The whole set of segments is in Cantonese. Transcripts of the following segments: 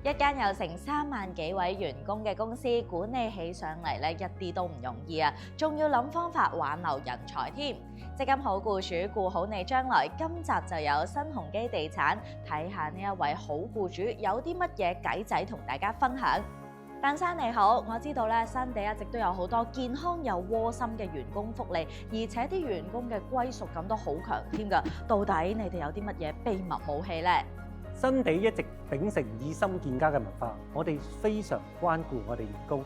一間有成3萬幾位員工嘅公司，管理起上嚟咧一啲都唔容易啊！仲要諗方法挽留人才添。積金好僱主，顧好你將來。今集就有新鴻基地產睇下呢一位好僱主有啲乜嘢計仔同大家分享。鄧生你好，我知道咧新地一直都有好多健康又窩心嘅員工福利，而且啲員工嘅歸屬感都好強添㗎。到底你哋有啲乜嘢秘密武器呢？新地一直秉承以心見家嘅文化，我哋非常關顧我哋員工。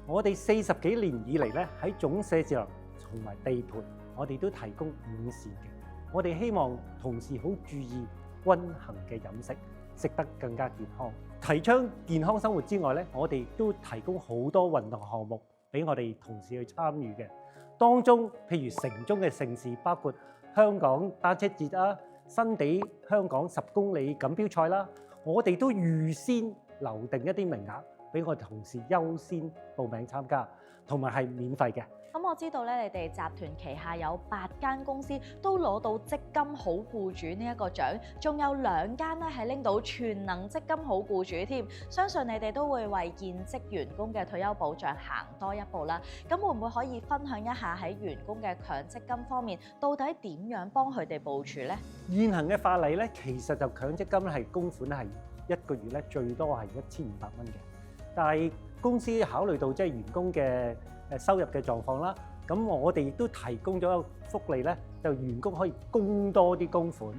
我哋40幾年以嚟咧，喺總寫字樓同埋地盤，我哋都提供午膳嘅。我哋希望同事好注意均衡嘅飲食，食得更加健康。提倡健康生活之外咧，我哋都提供好多運動項目俾我哋同事去參與嘅。當中譬如城中嘅盛事，包括香港單車節啦、新地香港10公里錦標賽啦，我哋都預先留定一啲名額俾我哋同事優先報名參加，同埋係免費嘅。咁我知道咧，你哋集團旗下有8間公司都攞到積金好僱主呢一個獎，仲有2間咧係拎到全能積金好僱主添。相信你哋都會為現職員工嘅退休保障行多一步啦。咁會唔會可以分享一下喺員工嘅強積金方面，到底點樣幫佢哋部署呢？現行嘅法例咧，其實就強積金咧係供款咧係1個月咧最多係1500蚊嘅，但係公司考慮到即係員工嘅收入嘅狀況啦，咁我哋亦都提供咗一個福利咧，就員工可以供多啲供款。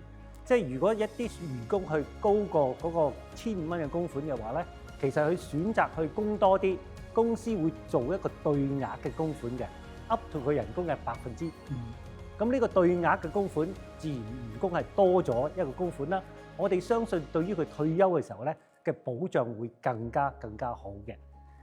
即係如果一啲員工去高過嗰個1500蚊嘅供款嘅話咧，其實佢選擇去供多啲，公司會做一個對額嘅供款嘅 ，up to 佢人工嘅5%。咁呢個對額嘅供款，自然員工係多咗一個供款啦。我哋相信對於佢退休嘅時候咧嘅保障會更加好嘅。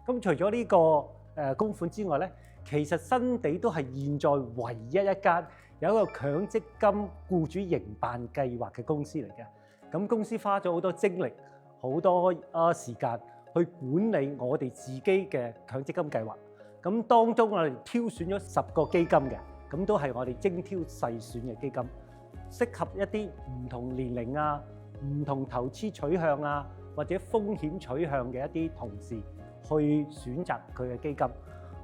咁除咗呢個供款之外咧，其實新地都係現在唯一一間有一個強積金僱主營辦計劃嘅公司嚟嘅。咁公司花咗好多精力、好多時間去管理我哋自己嘅強積金計劃。咁當中我哋挑選咗10個基金嘅，咁都係我哋精挑細選嘅基金，適合一啲唔同年齡啊、唔同投資取向啊，或者風險取向嘅一啲同事去選擇佢嘅基金。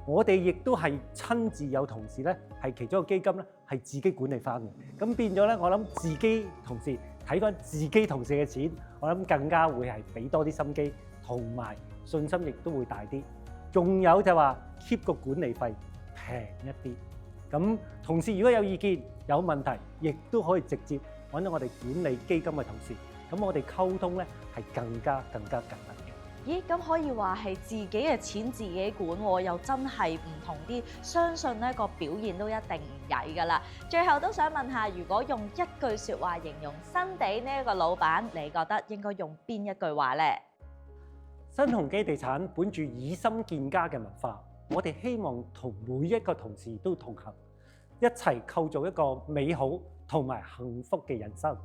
我哋亦都係親自有同事咧，係其中一個基金咧係自己管理翻嘅。咁變咗咧，我諗自己同事睇翻自己同事嘅錢，我諗更加會係俾多啲心機，同埋信心亦都會大啲。仲有就話 keep 個管理費平一啲。咁同事如果有意見、有問題，亦都可以直接揾到我哋管理基金嘅同事。咁我哋溝通咧係更加緊密嘅。咦，咁可以話係自己嘅錢自己管喎，又真係唔同啲。相信呢個表現都一定唔曳㗎啦。最後都想問下，如果用一句説話形容新地呢一個老闆，你覺得應該用邊一句話呢？新鴻基地產本住以心見家嘅文化，我哋希望同每一個同事都同行，一齊構造一個美好同埋幸福嘅人生。